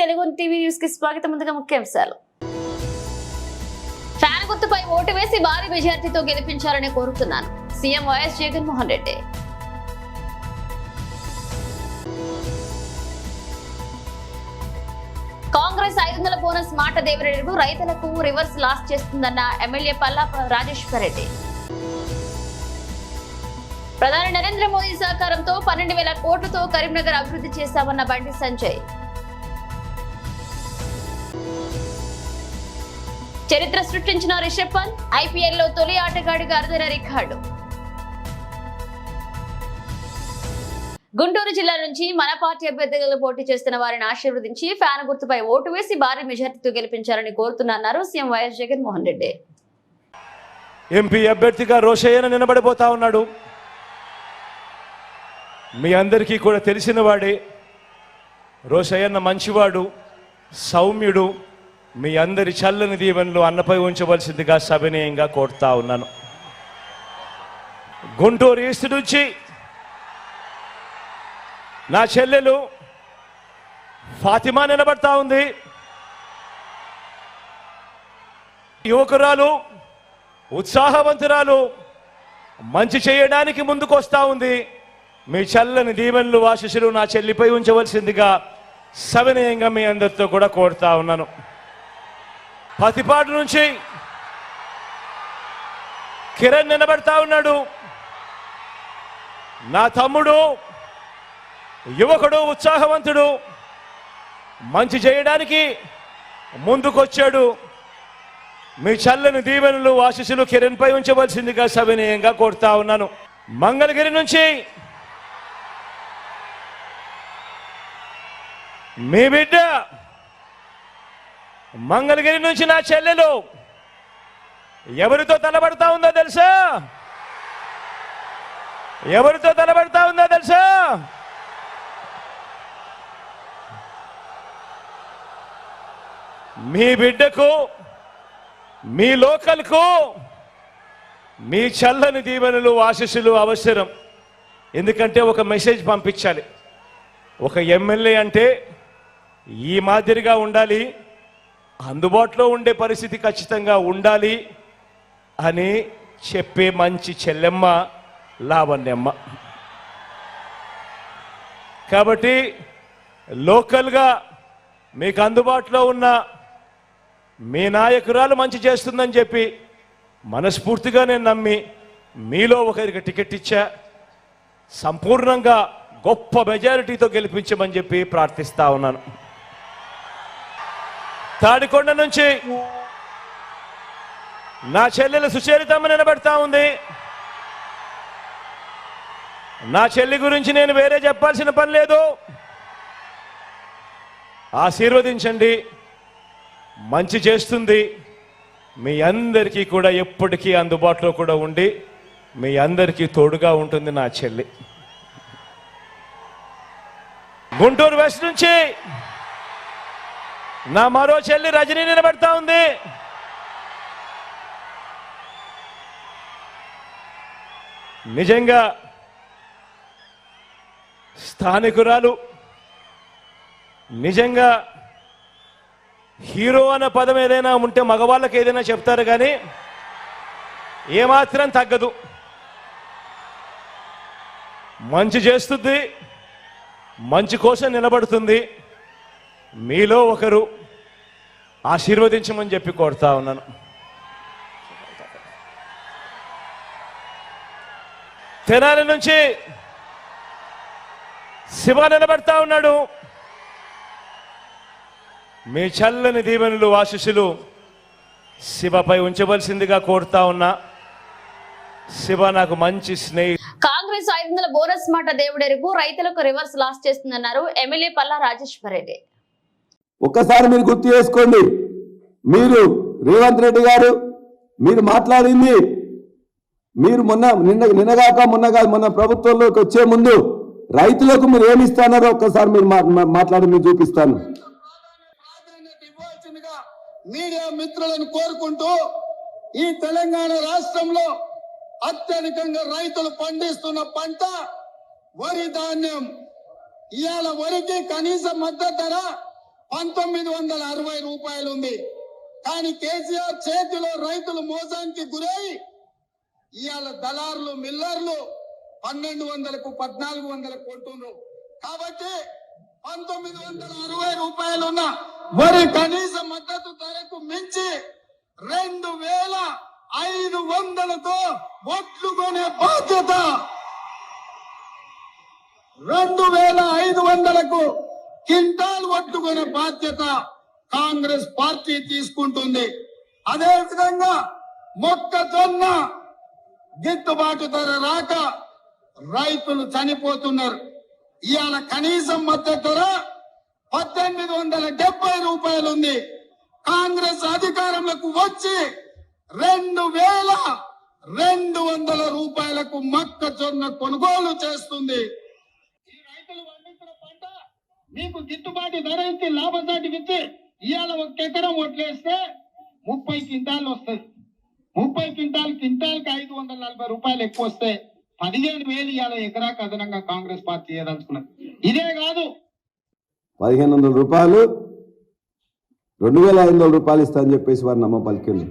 Telugu TV news కి స్వాగతం. ముందుగా ముఖ్యాంశాలు. ఫ్యాన్ గుర్తుపై ఓటు వేసి భారీ మెజార్టీతో గెలిపించాలని కోరుతున్నాను. CM YS Jaganmohan Reddy. Congress 500 bonus మాట దేవిరెడ్డి రైతులకు రివర్స్ లాస్ చేస్తుందన్న ఎమ్మెల్యే పల్లా రాజేశ్వర్ రెడ్డి. ప్రధాని నరేంద్ర మోదీ సహకారంతో 12,000 కోట్లతో కరీంనగర్ అభివృద్ధి చేశామన్న బండి సంజయ్. చరిత్ర సృష్టించిన రిషబ్ పంత్ ఐపీఎల్ లో తొలి ఆటగాడిగా అరుదైన రికార్డు. గుంటూరు జిల్లా నుంచి మన పార్టీ అభ్యర్థులు పోటీ చేస్తున్న వారిని ఆశీర్వదించి ఫ్యాన్ గుర్తుపై ఓటు వేసి భారీ మెజార్టీతో గెలిపించాలని కోరుతున్నారు CM YS Jaganmohan Reddy. MP అభ్యర్థిగా రోషయ్యను నిలబడిపోతా ఉన్నాడు. మీ అందరికీ కూడా తెలిసిన వాడే. రోషయ్యన్న మంచివాడు, సౌమ్యుడు. మీ అందరి చల్లని దీవెనలు అన్నపై ఉంచవలసిందిగా సవినయంగా కోరుతా ఉన్నాను. గుంటూరు ఈస్ట్ నుంచి నా చెల్లెలు ఫాతిమా నిలబడతా ఉంది. యువకురాలు, ఉత్సాహవంతురాలు, మంచి చేయడానికి ముందుకొస్తా ఉంది. మీ చల్లని దీవెనలు ఆశీస్సులు నా చెల్లిపై ఉంచవలసిందిగా సవినయంగా మీ అందరితో కూడా కోరుతా ఉన్నాను. పతిపాడు నుంచి కిరణ్ నిలబడతా ఉన్నాడు. నా తమ్ముడు, యువకుడు, ఉత్సాహవంతుడు, మంచి చేయడానికి ముందుకొచ్చాడు. మీ చల్లని దీవెనలు ఆశీస్సులు కిరణ్ పై ఉంచవలసిందిగా సవినయంగా కోరుతా ఉన్నాను. మంగళగిరి నుంచి మీ బిడ్డ, మంగళగిరి నుంచి నా చెల్లెలు ఎవరితో తలబడతా ఉందో తెలుసా? ఎవరితో తలబడతా ఉందో తెలుసా? మీ బిడ్డకు, మీ లోకల్కు మీ చల్లని దీవెనలు ఆశీస్సులు అవసరం. ఎందుకంటే ఒక మెసేజ్ పంపించాలి. ఒక ఎమ్మెల్యే అంటే ఈ మాదిరిగా ఉండాలి, అందుబాటులో ఉండే పరిస్థితి ఖచ్చితంగా ఉండాలి అని చెప్పే మంచి చెల్లెమ్మ లావణ్యమ్మ. కాబట్టి లోకల్గా మీకు అందుబాటులో ఉన్న మీ నాయకురాలు మంచి చేస్తుందని చెప్పి మనస్ఫూర్తిగా నేను నమ్మి మీలో ఒకరికి టికెట్ ఇచ్చా. సంపూర్ణంగా గొప్ప మెజారిటీతో గెలిపించమని చెప్పి ప్రార్థిస్తా ఉన్నాను. తాడికొండ నుంచి నా చెల్లెలు సుచరితమ్మ నిలబడతా ఉంది. నా చెల్లి గురించి నేను వేరే చెప్పాల్సిన పని లేదు. ఆశీర్వదించండి, మంచి చేస్తుంది. మీ అందరికీ కూడా ఎప్పటికీ అందుబాటులో కూడా ఉండి మీ అందరికీ తోడుగా ఉంటుంది నా చెల్లి. గుంటూరు వెస్ట్ నుంచి నా మరో చెల్లి రజనీ నిలబడతా ఉంది. నిజంగా స్థానికురాలు, నిజంగా హీరో అన్న పదం ఏదైనా ఉంటే మగవాళ్ళకి ఏదైనా చెప్తారు, కానీ ఏమాత్రం తగ్గదు. మంచి చేస్తుంది, మంచి కోసం నిలబడుతుంది. మీలో ఒకరు ఆశీర్వదించమని చెప్పి కోరుతా ఉన్నాను. తెనాలి నుంచి శివ నిలబడతా ఉన్నాడు. మీ చల్లని దీవెనలు ఆశీస్సులు శివపై ఉంచవలసిందిగా కోరుతా ఉన్నా. శివ నాకు మంచి స్నేహితుడు. కాంగ్రెస్ 500 బోనస్ మాట దేవుడెరుగు రైతులకు రివర్స్ లాస్ చేస్తుందన్నారు ఎమ్మెల్యే పల్లా రాజేశ్వర్ రెడ్డి. ఒక్కసారి మీరు గుర్తు చేసుకోండి. మీరు రేవంత్ రెడ్డి గారు మీరు మాట్లాడింది, మీరు మొన్న ప్రభుత్వంలోకి వచ్చే ముందు రైతులకు మీరు ఏమి ఇస్తారో ఒక్కసారి మీరు మాట్లాడి మీరు చూపిస్తాను. మీడియా మిత్రులను కోరుకుంటూ, ఈ తెలంగాణ రాష్ట్రంలో అత్యధికంగా రైతులు పండిస్తున్న పంట వరి ధాన్యం. ఇవాళ వరికి కనీస మద్దతు ధర 1960 రూపాయలు ఉంది. కానీ కేసీఆర్ చేతిలో రైతులు మోసానికి గురై ఇవాళ దళారులు మిల్లర్లు 1200కు 1400కు కొంటున్నారు. కాబట్టి 1960 రూపాయలున్న వరి కనీస మద్దతు ధరకు మించి 2500తో ఒట్లు కొనే బాధ్యత 2500కు క్వింటాల్ ఒట్లు కొనే బాధ్యత కాంగ్రెస్ పార్టీ తీసుకుంటుంది. అదే విధంగా మొక్కజొన్న గిట్టుబాటు ధర రాక రైతులు చనిపోతున్నారు. ఇవాళ కనీసం మద్దతు ధర 1870 రూపాయలు ఉంది. కాంగ్రెస్ అధికారంలోకి వచ్చి 2200 రూపాయలకు మొక్కజొన్న కొనుగోలు చేస్తుంది. ఈ రైతులు పండించిన పంట మీకు గిట్టుబాటు ధర ఇచ్చి లాభసాటి ఇచ్చి ఇవాళ 1 ఎకరం వడ్లేస్తే 30 క్వింటాలు వస్తుంది. 30 క్వింటాల్కి 540 రూపాయలు ఎక్కువ వస్తే 15,000 ఇవాళ ఎకరాకు అదనంగా కాంగ్రెస్ పార్టీ ఏదలుచుకున్నది. ఇదే కాదు 1500 రూపాయలు 2500 రూపాయలు ఇస్తా అని చెప్పేసి వారు నమ్మ పలికింది.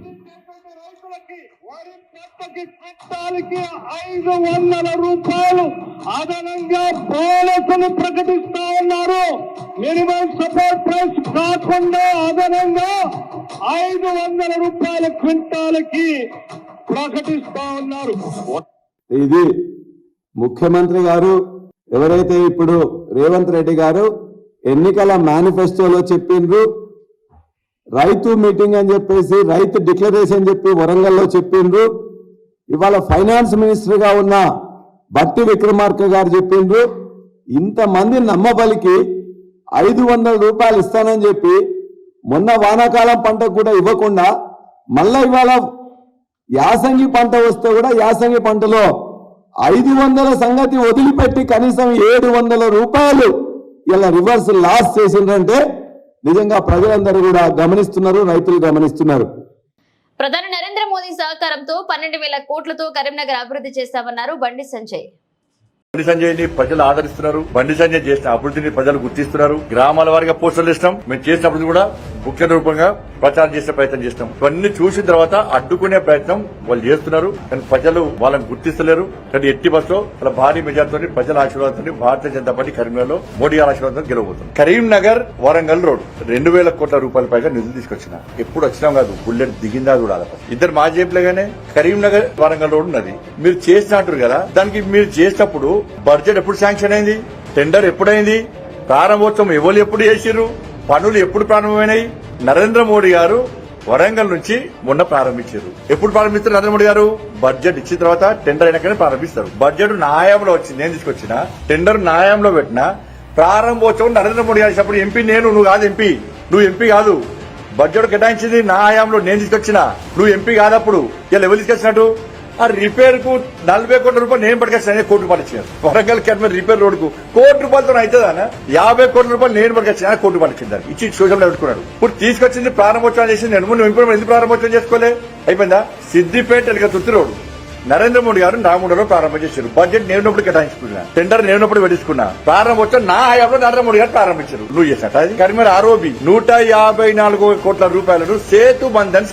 రైతులకి వారి పంటకి క్వింటాల్కి 500 రూపాయలు అదనంగా బోనస్ను ప్రకటిస్తా ఉన్నారు. మినిమం సపోర్ట్ ప్రైస్ కాకుండా అదనంగా 500 రూపాయల క్వింటాల్కి ప్రకటిస్తా ఉన్నారు. ఇది ముఖ్యమంత్రి గారు ఎవరైతే ఇప్పుడు రేవంత్ రెడ్డి గారు ఎన్నికల మేనిఫెస్టోలో చెప్పిండ్రు, రైతు మీటింగ్ అని చెప్పేసి రైతు డిక్లరేషన్ చెప్పి వరంగల్లో చెప్పిండ్రు. ఇవాళ ఫైనాన్స్ మినిస్టర్ గా ఉన్న బట్టి విక్రమార్క గారు చెప్పిండ్రు. ఇంతమంది నమ్మబలికి 500 రూపాయలు ఇస్తానని చెప్పి మొన్న వానాకాలం పంటకు కూడా ఇవ్వకుండా మళ్ళా ఇవాళ యాసంగి పంట వస్తే కూడా యాసంగి పంటలో 500 సంగతి వదిలిపెట్టి కనీసం 700 రూపాయలు ఇలా రివర్స్ లాస్ చేసిండ్రంటే నిజంగా ప్రజలందరూ కూడా గమనిస్తున్నారు, రైతులు గమనిస్తున్నారు. ప్రధాని నరేంద్ర మోదీ సహకారంతో 12,000 కోట్లతో కరీంనగర్ అభివృద్ధి చేశామన్నారు బండి సంజయ్. బండి సంజయ్ ని ప్రజలు ఆదరిస్తున్నారు. బండి సంజయ్ చేసిన అభివృద్ధిని ప్రజలు గుర్తిస్తున్నారు. గ్రామాల వారిగా పోస్టర్లు ఇస్తాం. మేము చేసిన అభివృద్ధి కూడా ముఖ్య రూపంగా ప్రచారం చేసే ప్రయత్నం చేస్తాం. ఇవన్నీ చూసిన తర్వాత అడ్డుకునే ప్రయత్నం వాళ్ళు చేస్తున్నారు. కానీ ప్రజలు వాళ్ళని గుర్తిస్తలేరు. కానీ ఎట్టి బస్సులో చాలా భారీ మెజార్టీతో ప్రజల ఆశీర్వాదంతో భారతీయ జనతా పార్టీ కరీంనగర్ లో మోడీ గారి ఆశీర్వాదంతో గెలవబోతుంది. కరీంనగర్ వరంగల్ రోడ్ 2,000 కోట్ల రూపాయల పైగా నిధులు తీసుకొచ్చిన. ఎప్పుడు వచ్చినాం కాదు, బుల్లెట్ దిగిందా చూడాలి. ఇద్దరు మాజీ ఎంపీలుగానే కరీంనగర్ వరంగల్ రోడ్ ఉన్నది. మీరు చేసినట్టు కదా, దానికి మీరు చేసినప్పుడు బడ్జెట్ ఎప్పుడు శాంక్షన్ అయింది, టెండర్ ఎప్పుడైంది, ప్రారంభోత్సవం ఎవరు ఎప్పుడు చేసిర్రు, పనులు ఎప్పుడు ప్రారంభమైనాయి. నరేంద్ర మోడీ గారు వరంగల్ నుంచి మొన్న ప్రారంభించారు. ఎప్పుడు ప్రారంభిస్తారు నరేంద్ర మోడీ గారు? బడ్జెట్ ఇచ్చిన తర్వాత టెండర్ అయినాకనే ప్రారంభిస్తారు. బడ్జెట్ న్యాయంలో వచ్చింది, నేను తీసుకొచ్చిన. టెండర్ న్యాయంలో పెట్టిన. ప్రారంభోత్సవం నరేంద్ర మోడీ గారు చేసినప్పుడు ఎంపీ నేను, నువ్వు కాదు ఎంపీ, నువ్వు ఎంపీ కాదు. బడ్జెట్ కేటాయించింది నా హయాంలో, నేను తీసుకొచ్చిన. నువ్వు ఎంపీ కాదప్పుడు. ఇలా ఎవరు తీసుకొచ్చినట్టు? ఆ రిపేర్ కు 40 కోట్ల రూపాయలు నేను పట్టుకొచ్చిన. 1 కోటి రూపాయలు ఇచ్చాను. వరంగల్ కేటమే రిపేర్ రోడ్ కు 1 కోటి రూపాయలతో అవుతుందా? 50 కోట్ల రూపాయలు నేను పట్టుకొచ్చిన. 1 కోటి రూపాయలు ఇచ్చింది. ఇచ్చి సోషల్ పెట్టుకున్నాడు. ఇప్పుడు తీసుకొచ్చింది ప్రారంభోత్సవం చేసింది. నేను ముందు ఎందుకు ప్రారంభోత్సవం చేసుకోలే? అయిపోయిందా? సిద్దిపేట తుర్తి రోడ్ నరేంద్ర మోడీ గారు నామూడలో ప్రారంభం చేశారు. బడ్జెట్ నేనున్నప్పుడు కేటాయించుకున్నా, టెండర్ నేనున్నప్పుడు పెట్టించుకున్నా. ప్రారంభోత్సవం నా హయాంలో నరేంద్ర మోడీ గారు ప్రారంభించారు. నువ్వు చేసినట్టు అది కరీంనగర్ ఆర్ఓబి 154 కోట్ల రూపాయలను సేతు బంధన్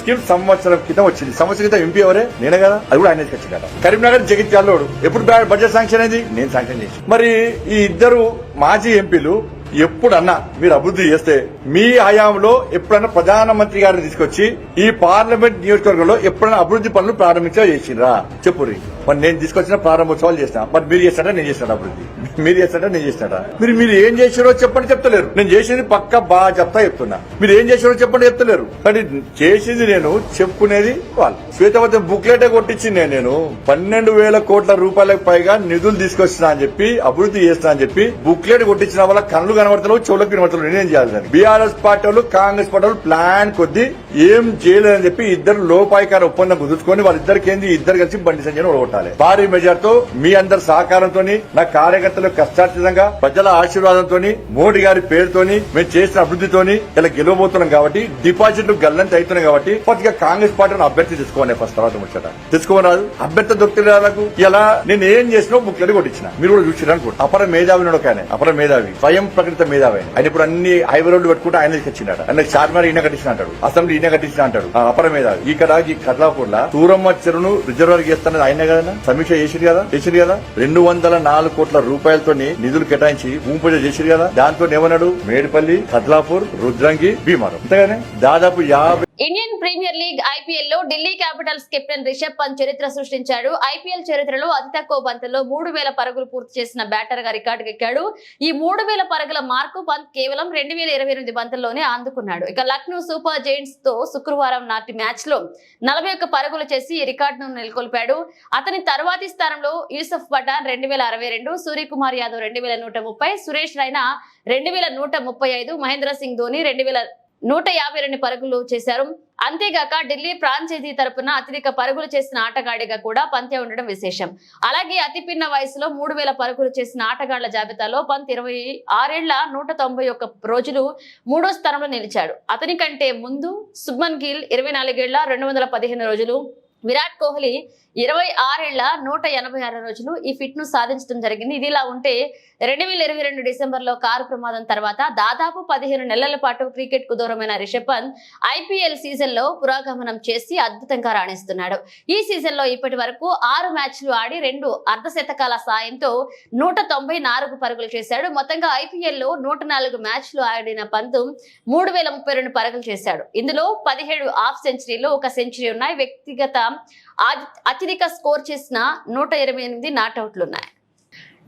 స్కీమ్ సంవత్సరం క్రితం వచ్చింది. సంవత్సరం క్రితం ఎంపీ ఎవరే? నేనే కదా. అది కూడా ఆయన తీసుకొచ్చిందట. కరీంనగర్ జగిత్యాలలోడు ఎప్పుడు బడ్జెట్ శాంక్షన్ అయింది? నేను శాంక్షన్ చేసి. మరి ఈ ఇద్దరు మాజీ ఎంపీలు ఎప్పుడన్నా మీరు అభివృద్ధి చేస్తే మీ హయాంలో ఎప్పుడన్నా ప్రధానమంత్రి గారిని తీసుకొచ్చి ఈ పార్లమెంట్ నియోజకవర్గంలో ఎప్పుడైనా అభివృద్ధి పనులు ప్రారంభించా చేసిండ్రా? చెప్పుర్రి. మరి నేను తీసుకొచ్చిన ప్రారంభోత్సవాలు చేసిన. మరి మీరు చేస్తాడా? నేను చేస్తాను అభివృద్ధి. మీరు చేస్తాడా? నేను చేస్తాడా? మీరు ఏం చేసారో చెప్పండి చెప్తలేరు. నేను చేసింది పక్క బాగా చెప్తున్నా. మీరు ఏం చేసారో చెప్పండి చెప్తలేరు. కానీ చేసింది నేను, చెప్పుకునేది వాళ్ళు. శ్వేతపత్రం బుక్లెటే కొట్టించింది నేను. 12,000 కోట్ల రూపాయలకు పైగా నిధులు తీసుకొచ్చినా అని చెప్పి, అభివృద్ధి చేస్తున్నా అని చెప్పి బుక్లెట్ కొట్టించిన వల్ల కళ్ళు కనబడతలేవు, చెవులకు కనబడతలేవు. నేనేం చేయాలి? బీఆర్ఎస్ పార్టీ వాళ్ళు, కాంగ్రెస్ పార్టీ వాళ్ళు ప్లాన్ కొద్ది ఏం చేయలేదని చెప్పి ఇద్దరు లోపాయికార ఒప్పందం కుదుర్చుకొని వాళ్ళిద్దరికి ఏంది, ఇద్దరు కలిసి బండి సంజయ్ ఓడగొట్టారు. కొట్టాలి. భారీ మెజార్టీతో మీ అందరి సహకారంతో, నా కార్యకర్తల కష్టార్జితంగా, ప్రజల ఆశీర్వాదంతో, మోడీ గారి పేరుతోని, మేము చేసిన అభివృద్ధితోని ఇలా గెలవబోతున్నాం కాబట్టి, డిపాజిట్లు గల్లంత అవుతున్నాయి కాబట్టి కొద్దిగా కాంగ్రెస్ పార్టీని అభ్యర్థి తెచ్చుకోవాలి. ఫస్ట్ తర్వాత ముచ్చట తెచ్చుకోరాదు. అభ్యర్థి దొరికితే ఇలా నేను ఏం చేసినా ముఖ్యంగా కొట్టించిన మీరు కూడా చూసిరనుకో. అపర మేధావి అపర మేధావి, స్వయం ప్రకటిత మేధావి. ఆయన ఇప్పుడు అన్ని హైవే రోడ్లు పెట్టుకుంటే ఆయన తెచ్చిండట. ఆయన చార్మినార్ ఈయన కట్టించిన అంటాడు, అసెంబ్లీ ఈయన కట్టించిన అంటాడు. అపర మేధావి. ఇక్కడ ఈ కర్లాపూర్ లో సూరమ్మ చెరువును రిజర్వర్ చేస్తున్నది ఆయన కదా, సమీక్ష చేసిరు కదా 204 కోట్ల రూపాయలతో నిధులు కేటాయించి భూమి పూజ చేసిరు కదా. దాంతో ఏమన్నాడు, మేడిపల్లి, కద్లాపూర్, రుద్రంగి, భీమారం. అంతేగానే దాదాపు 50. ఇండియన్ ప్రీమియర్ లీగ్ ఐపీఎల్ లో ఢిల్లీ క్యాపిటల్స్ కెప్టెన్ రిషబ్ పంత్ చరిత్ర సృష్టించాడు. ఐపీఎల్ చరిత్రలో అతి తక్కువ బంతుల్లో 3000 పరుగులు పూర్తి చేసిన బ్యాటర్ గా రికార్డుకెక్కాడు. ఈ 3000 పరుగుల మార్కు పంత్ కేవలం 2028 బంతుల్లోనే అందుకున్నాడు. ఇక లక్నో సూపర్ జైంట్స్ తో శుక్రవారం నాటి మ్యాచ్ లో 41 పరుగులు చేసి ఈ రికార్డును నెలకొల్పాడు. అతని తర్వాతి స్థానంలో యూసఫ్ పఠాన్ 2062, సూర్యకుమార్ యాదవ్ 2130, సురేష్ రైనా 2135, మహేంద్ర సింగ్ ధోని 2152 పరుగులు చేశారు. అంతేగాక ఢిల్లీ ఫ్రాంచైజీ తరపున అత్యధిక పరుగులు చేసిన ఆటగాడిగా కూడా పంతే ఉండడం విశేషం. అలాగే అతి పిన్న వయసులో 3000 పరుగులు చేసిన ఆటగాళ్ల జాబితాలో పంత్ 26 ఏళ్ల 191 రోజులు 3వ స్థానంలో నిలిచాడు. అతని కంటే ముందు శుభ్మన్ గిల్ 24 ఏళ్ల 215 రోజులు, విరాట్ కోహ్లీ 26 ఏళ్ల 186 రోజులు ఈ ఫిట్ ను సాధించడం జరిగింది. ఇదిలా ఉంటే 2022 డిసెంబర్ లో కారు ప్రమాదం తర్వాత దాదాపు 15 నెలల పాటు క్రికెట్ కు దూరమైన రిషబ్ పంత్ ఐపీఎల్ సీజన్ లో పురోగమనం చేసి అద్భుతంగా రాణిస్తున్నాడు. ఈ సీజన్ లో ఇప్పటి వరకు 6 మ్యాచ్లు ఆడి 2 అర్ధశతకాల సాయంతో 194 పరుగులు చేశాడు. మొత్తంగా ఐపీఎల్ లో 104 మ్యాచ్లు ఆడిన పంత్ 3032 పరుగులు చేశాడు. ఇందులో 17 హాఫ్ సెంచరీలు, 1 సెంచరీ ఉన్నాయి. వ్యక్తిగత అత్యధిక స్కోర్ చేసిన 128 నాట్అవుట్లున్నాయి.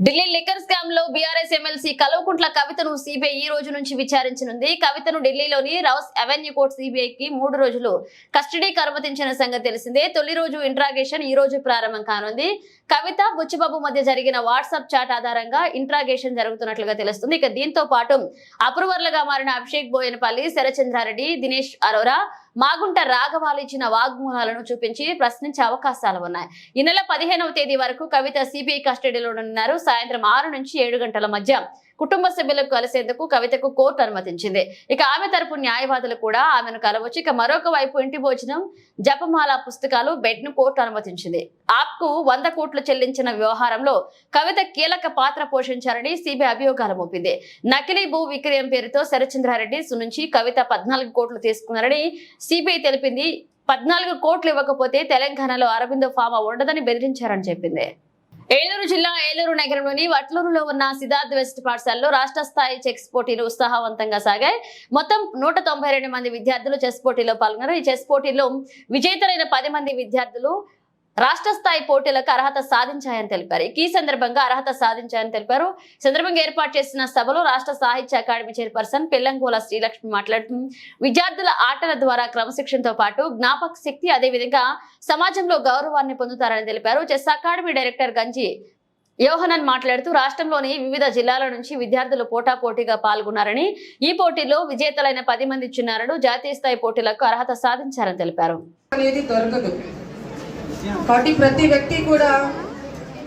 ఢిల్లీ లిక్కర్ స్కామ్ లో బీఆర్ఎస్ ఎమ్మెల్సీ కల్వకుంట్ల కవితను సిబిఐ ఈ రోజు నుంచి విచారించనుంది. కవితను ఢిల్లీలోని రౌస్ అవెన్యూ కోర్టు సిబిఐకి 3 రోజులు కస్టడీకి అనుమతించిన సంగతి తెలిసిందే. తొలి రోజు ఇంట్రాగేషన్ ఈ రోజు ప్రారంభం కానుంది. కవిత, బుచ్చిబాబు మధ్య జరిగిన వాట్సాప్ చాట్ ఆధారంగా ఇంట్రాగేషన్ జరుగుతున్నట్లుగా తెలుస్తుంది. ఇక దీంతో పాటు అప్రూవర్లుగా మారిన అభిషేక్ బోయనపల్లి, శరచంద్రారెడ్డి, దినేష్ అరోరా, మాగుంట రాఘవాలు ఇచ్చిన వాగ్మూలాలను చూపించి ప్రశ్నించే అవకాశాలు ఉన్నాయి. ఈ నెల 15వ తేదీ వరకు కవిత సిబిఐ కస్టడీలో ఉన్నారు. సాయంత్రం 6 నుంచి 7 గంటల మధ్య కుటుంబ సభ్యులకు కలిసేందుకు కవితకు కోర్టు అనుమతించింది. ఇక ఆమె తరపు న్యాయవాదులు కూడా ఆమెను కలవచ్చు. ఇక మరొక వైపు ఇంటి భోజనం, జపమాల, పుస్తకాలు, బెడ్ ను కోర్టు అనుమతించింది. ఆప్ కు 100 కోట్లు చెల్లించిన వ్యవహారంలో కవిత కీలక పాత్ర పోషించారని సిబిఐ అభియోగాలు మోపింది. నకిలీ భూ విక్రయం పేరుతో శరచంద్రారెడ్డి నుంచి కవిత 14 కోట్లు తీసుకున్నారని సిబిఐ తెలిపింది. 14 కోట్లు ఇవ్వకపోతే తెలంగాణలో అరవిందో ఫామా ఉండదని బెదిరించారని చెప్పింది. ఏలూరు జిల్లా ఏలూరు నగరంలోని వట్లూరులో ఉన్న సిద్ధార్థ్ వెస్ట్ పాఠశాలలో రాష్ట్ర స్థాయి చెస్ పోటీలు ఉత్సాహవంతంగా సాగాయి. మొత్తం 192 మంది విద్యార్థులు చెస్ పోటీలో పాల్గొన్నారు. ఈ చెస్ పోటీలో విజేతలైన 10 మంది విద్యార్థులు రాష్ట్ర స్థాయి పోటీలకు అర్హత సాధించాయని తెలిపారు. ఈ సందర్భంగా సందర్భంగా ఏర్పాటు చేసిన సభలో రాష్ట్ర సాహిత్య అకాడమీ చైర్పర్సన్ పెల్లంగోల శ్రీలక్ష్మి మాట్లాడుతూ విద్యార్థుల ఆటల ద్వారా క్రమశిక్షణతో పాటు జ్ఞాపక శక్తి, అదేవిధంగా సమాజంలో గౌరవాన్ని పొందుతారని తెలిపారు. చెస్ అకాడమీ డైరెక్టర్ గంజి యోహనన్ మాట్లాడుతూ రాష్ట్రంలోని వివిధ జిల్లాల నుంచి విద్యార్థులు పోటాపోటీగా పాల్గొన్నారని, ఈ పోటీలో విజేతలైన 10 మంది చిన్నారులు జాతీయ స్థాయి పోటీలకు అర్హత సాధించారని తెలిపారు. కాబట్టి ప్రతి వ్యక్తి కూడా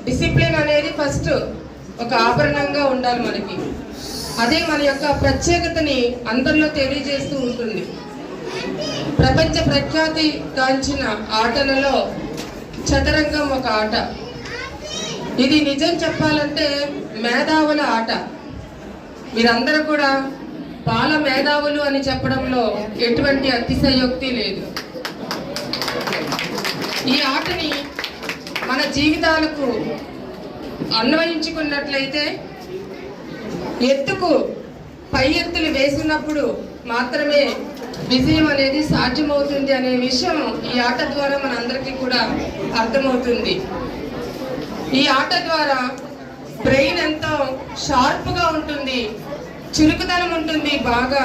డిసిప్లిన్ అనేది ఫస్ట్ ఒక ఆభరణంగా ఉండాలి మనకి. అదే మన యొక్క ప్రత్యేకతని అందరిలో తెలియజేస్తూ ఉంటుంది. ప్రపంచ ప్రఖ్యాతి గాంచిన ఆటలలో చదరంగం ఒక ఆట. ఇది నిజం చెప్పాలంటే మేధావుల ఆట. మీరందరూ కూడా బాల మేధావులు అని చెప్పడంలో ఎటువంటి అతిశయోక్తి లేదు. ఈ ఆటని మన జీవితాలకు అన్వయించుకున్నట్లయితే ఎత్తుకు పై ఎత్తులు వేసినప్పుడు మాత్రమే విజయం అనేది సాధ్యమవుతుంది అనే విషయం ఈ ఆట ద్వారా మనందరికీ కూడా అర్థమవుతుంది. ఈ ఆట ద్వారా బ్రెయిన్ ఎంతో షార్ప్గా ఉంటుంది, చురుకుదనం ఉంటుంది, బాగా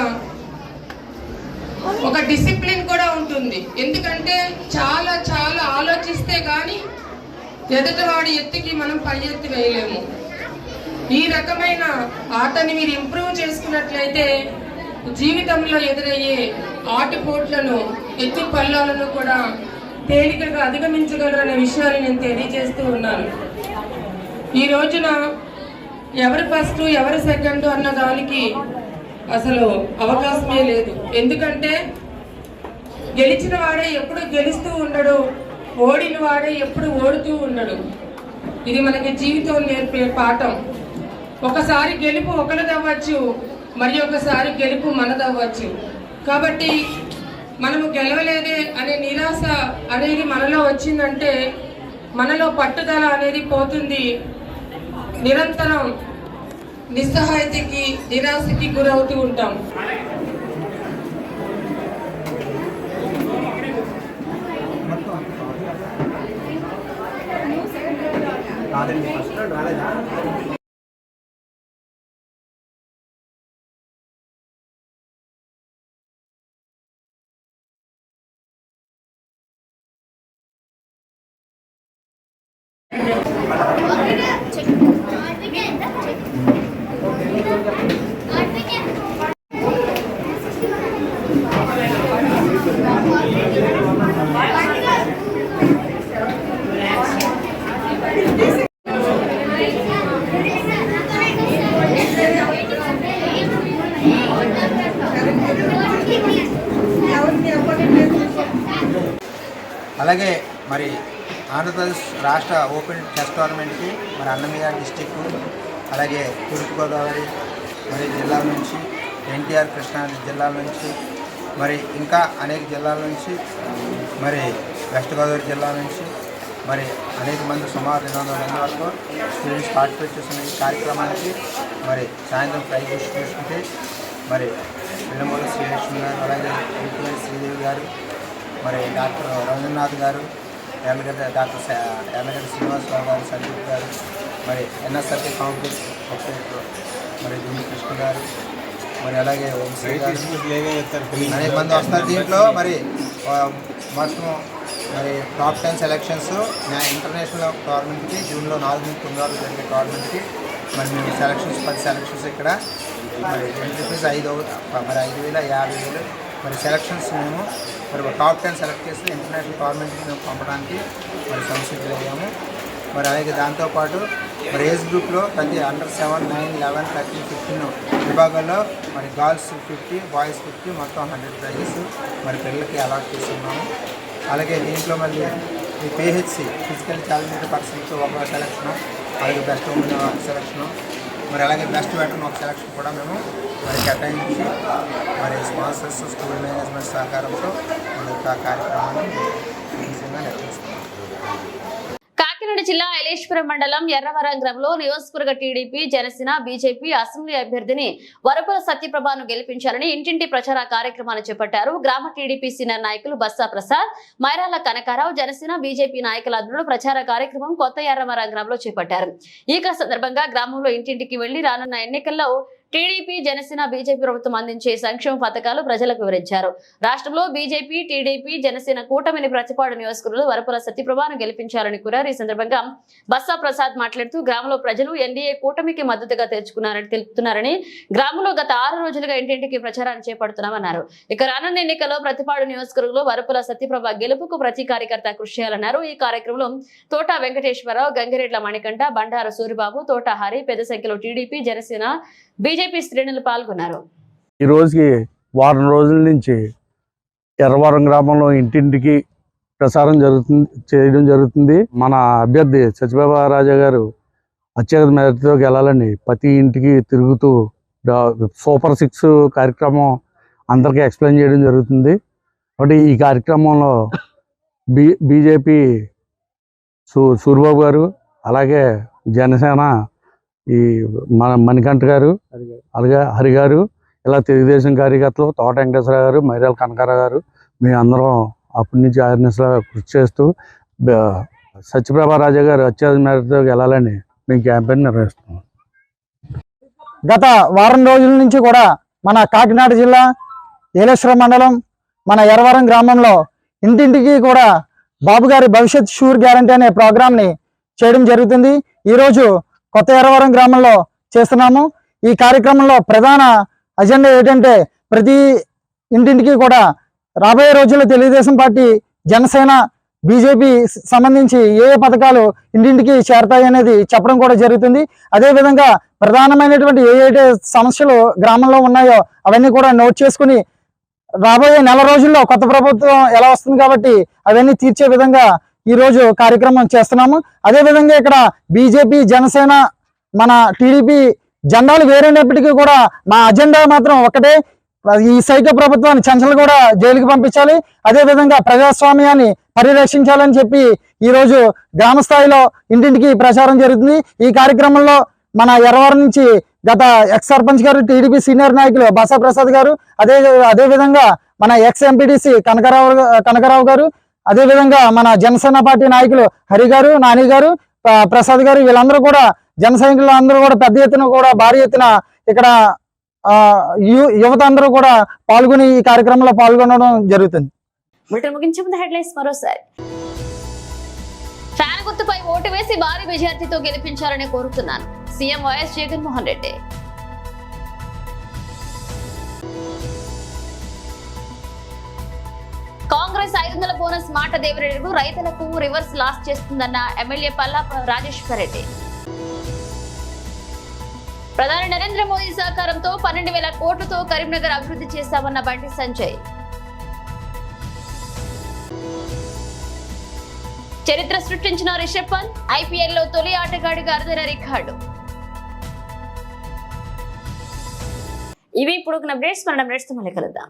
ఒక డిసిప్లిన్ కూడా ఉంటుంది. ఎందుకంటే చాలా చాలా ఆలోచిస్తే కానీ ఎదుటివాడి ఎత్తుకి మనం పై ఎత్తి వేయలేము. ఈ రకమైన ఆటని మీరు ఇంప్రూవ్ చేసుకున్నట్లయితే జీవితంలో ఎదురయ్యే ఆటుపోట్లను, ఎత్తు పల్లాలను కూడా తేలికగా అధిగమించగలరనే విషయాన్ని నేను తెలియజేస్తూ ఉన్నాను. ఈ రోజున ఎవరు ఫస్ట్ ఎవరు సెకండ్ అన్న దానికి అసలు అవకాశమే లేదు. ఎందుకంటే గెలిచిన వాడే ఎప్పుడు గెలుస్తూ ఉండడు, ఓడిన వాడే ఎప్పుడు ఓడుతూ ఉండడు. ఇది మనకి జీవితం నేర్పే పాఠం. ఒకసారి గెలుపు ఒకరిదవ్వచ్చు, మరి ఒకసారి గెలుపు మనదవ్వచ్చు. కాబట్టి మనము గెలవలేదే అనే నిరాశ అనేది మనలో వచ్చిందంటే మనలో పట్టుదల అనేది పోతుంది. నిరంతరం నిస్సహాయతకి నిరాశకి గురవుతూ ఉంటాం. అలాగే మరి ఆంధ్రప్రదేశ్ రాష్ట్ర ఓపెన్ చెస్ టోర్నమెంట్కి మరి అన్నమయ్య డిస్టిక్, అలాగే తూర్పుగోదావరి మరి జిల్లాల నుంచి, ఎన్టీఆర్ కృష్ణా జిల్లాల నుంచి, మరి ఇంకా అనేక జిల్లాల నుంచి, మరి వెస్ట్ గోదావరి జిల్లా నుంచి మరి అనేక మంది సుమారు 200 మంది వరకు స్టూడెంట్స్ పార్టిసిపేట్ చేసిన ఈ కార్యక్రమానికి మరి సాయంత్రం ప్రైజ్ డిస్ట్రిబ్యూషన్కి మరి విలమూల శ్రీలక్ష్మి గారు, అలాగే శ్రీదేవి గారు, మరి డాక్టర్ రవీంద్రనాథ్ గారు, డాక్టర్ యార్లగడ్డ శ్రీనివాసరావు గారు, సందీప్ గారు, మరి ఎన్ఎస్ఆర్టీ కాంగ్రెస్ ఆపరేటర్ మరి దుండి కృష్ణ గారు, మరి అలాగే వంశీ గారు, అనేక మంది వస్తారు. దీంట్లో మరి మొత్తం మరి టాప్ 10 సెలక్షన్స్ ఇంటర్నేషనల్ టోర్నమెంట్కి జూన్లో 4-9 జరిగే టోర్నమెంట్కి మరి మేము సెలక్షన్స్ 10 సెలక్షన్స్ ఇక్కడ మరి ఎంట్రీ ఫీజు 5,000 మరి 5,000 50,000 మరి సెలక్షన్స్ మేము మరి టాప్ 10 సెలెక్ట్ చేసి ఇంటర్నేషనల్ టోర్నమెంట్కి మేము పంపడానికి మరి సంసిద్ధులయ్యాము. మరి అలాగే దాంతోపాటు మరి ఏజ్ గ్రూప్లో ప్రతి అండర్ 7, 9, 11, 13, 15 విభాగాల్లో మరి గర్ల్స్ 50, బాయ్స్ 50 మొత్తం 100 ప్రైజెస్ మరి పిల్లలకి అలాట్ చేస్తున్నాము. అలాగే దీంట్లో మళ్ళీ ఈ పిహెచ్సి ఫిజికల్ ఛాలెంజ్డ్ పర్సన్కి ఒక సెలక్షను, అలాగే బెస్ట్ ఉమెన్ ఒక సెలక్షను, మరి అలాగే బెస్ట్ వెటరన్ ఒక సెలక్షన్ కూడా మేము మరి కేటాయించి మరి స్పాన్సర్స్, స్కూల్ మేనేజ్మెంట్ సహకారంతో ఈ యొక్క కార్యక్రమాన్ని విజయంగా నిర్వహిస్తున్నాం. కాకినాడ జిల్లా ఎలేశ్వరం మండలం ఎర్రవరం గ్రామంలో నియోజకవర్గ టీడీపీ, జనసేన, బీజేపీ అసెంబ్లీ అభ్యర్థిని వరపుల సత్యప్రభను గెలిపించాలని ఇంటింటి ప్రచార కార్యక్రమాన్ని చేపట్టారు. గ్రామ టీడీపీ సీనియర్ నాయకులు బస్సా ప్రసాద్, మైరాల కనకారావు, జనసేన, బీజేపీ నాయకుల ఆధ్వర్యంలో ప్రచార కార్యక్రమం కొత్త ఎర్రవరం గ్రామంలో చేపట్టారు. ఈ సందర్భంగా గ్రామంలో ఇంటింటికి వెళ్లి రానున్న ఎన్నికల్లో టీడీపీ, జనసేన, బీజేపీ ప్రభుత్వం అందించే సంక్షేమ పథకాలు ప్రజలకు వివరించారు. రాష్ట్రంలో బీజేపీ, టీడీపీ, జనసేన కూటమిని ప్రతిపాడు నియోజకవర్గంలో వరపుల సత్యప్రభను గెలిపించాలని కోరారు. ఈ సందర్భంగా బస్సా ప్రసాద్ మాట్లాడుతూ గ్రామంలో ప్రజలు ఎన్డీఏ కూటమికి మద్దతుగా తెలుసుకున్నారని తెలుపుతున్నారని, గ్రామంలో గత 6 రోజులుగా ఇంటింటికి ప్రచారాన్ని చేపడుతున్నామన్నారు. ఇక రానున్న ఎన్నికల్లో ప్రతిపాడు నియోజకవర్గంలో వరపుల సత్యప్రభ గెలుపుకు ప్రతి కార్యకర్త కృషి చేయాలన్నారు. ఈ కార్యక్రమంలో తోట వెంకటేశ్వరరావు, గంగిరెడ్ల మణికంఠ, బండారు సూరిబాబు, తోట హరి, పెద్ద సంఖ్యలో టీడీపీ, జనసేన, బీజేపీ శ్రేణులు పాల్గొన్నారు. ఈ రోజుకి వారం రోజుల నుంచి ఎర్రవరం గ్రామంలో ఇంటింటికి ప్రసారం చేయడం జరుగుతుంది. మన అభ్యర్థి సత్యబాబా రాజా గారు అత్యధిక మెజార్టీతో గెలాలని ప్రతి ఇంటికి తిరుగుతూ సూపర్ 6 కార్యక్రమం అందరికీ ఎక్స్ప్లెయిన్ చేయడం జరుగుతుంది. కాబట్టి ఈ కార్యక్రమంలో బీజేపీ సూరిబాబు గారు, అలాగే జనసేన ఈ మన మణికంఠ గారు, అలాగే హరి గారు, ఇలా తెలుగుదేశం కార్యకర్తలు తోట వెంకటేశ్వర గారు, మైరాల కనకారావు గారు, మేము అందరం అప్పటి నుంచి అవేర్నెస్లో కృషి చేస్తూ సత్యప్రభా రాజా గారు అత్యధిక మేరతో గెలాలని మేము క్యాంపెయిన్ నిర్వహిస్తున్నాం. గత వారం రోజుల నుంచి కూడా మన కాకినాడ జిల్లా ఏలేశ్వరం మండలం మన ఎర్రవరం గ్రామంలో ఇంటింటికి కూడా బాబు గారి భవిష్యత్ షూర్ గ్యారంటీ అనే ప్రోగ్రామ్ని చేయడం జరుగుతుంది. ఈరోజు కొత్త ఎర్రవరం గ్రామంలో చేస్తున్నాము. ఈ కార్యక్రమంలో ప్రధాన అజెండా ఏంటంటే ప్రతి ఇంటింటికి కూడా రాబోయే రోజుల్లో తెలుగుదేశం పార్టీ, జనసేన, బీజేపీ సంబంధించి ఏ పథకాలు ఇంటింటికి చేరతాయి అనేది చెప్పడం కూడా జరుగుతుంది. అదేవిధంగా ప్రధానమైనటువంటి ఏ సమస్యలు గ్రామంలో ఉన్నాయో అవన్నీ కూడా నోట్ చేసుకుని రాబోయే నెల రోజుల్లో కొత్త ప్రభుత్వం ఎలా వస్తుంది కాబట్టి అవన్నీ తీర్చే విధంగా ఈ రోజు కార్యక్రమం చేస్తున్నాము. అదేవిధంగా ఇక్కడ బీజేపీ, జనసేన, మన టీడీపీ జెండాలు వేరైనప్పటికీ కూడా మా అజెండా మాత్రం ఒకటే, ఈ సైకో ప్రభుత్వాన్ని చంచలు కూడా జైలుకి పంపించాలి, అదేవిధంగా ప్రజాస్వామ్యాన్ని పరిరక్షించాలని చెప్పి ఈ రోజు గ్రామ స్థాయిలో ఇంటింటికి ప్రచారం జరుగుతుంది. ఈ కార్యక్రమంలో మన ఎర్రవరం నుంచి గత ఎక్స్ సర్పంచ్ గారు, టీడీపీ సీనియర్ నాయకులు బసా ప్రసాద్ గారు, అదేవిధంగా మన ఎక్స్ ఎంపీటీసీ కనకరావు గారు, అదేవిధంగా మన జనసేన పార్టీ నాయకులు హరి గారు, నాని గారు, ప్రసాద్ గారు, వీళ్ళందరూ కూడా జన సైనికులు అందరూ కూడా పెద్ద ఎత్తున కూడా భారీ ఎత్తున ఇక్కడ యువత అందరూ కూడా పాల్గొని ఈ కార్యక్రమంలో పాల్గొనడం జరుగుతుంది. ముగించే ముందు హెడ్లైన్స్ మరోసారి. ఫ్యాన్ గుర్తుపై ఓటు వేసి భారీ మెజార్టీతో గెలిపించాలని కోరుతున్నాను, CM YS Jaganmohan Reddy. Congress 500 bonus మాట దేవిరెడ్డికు రైతులకు రివర్స్ లాస్ చేస్తుందన్న ఎమ్మెల్యే పల్లా రాజేశ్వర్ రెడ్డి. ప్రధాని నరేంద్ర మోదీ సహకారంతో 12,000 కోట్లతో కరీంనగర్ అభివృద్ధి చేశామన్న బండి సంజయ్. చరిత్ర సృష్టించిన రిషబ్ పంత్ ఐపీఎల్ లో తొలి ఆటగాడిగా అరుదైన రికార్డు. ఇవి ఇప్పుడు అప్డేట్స్. మనం నెక్స్ట్ మళ్ళీ కలుద్దాం.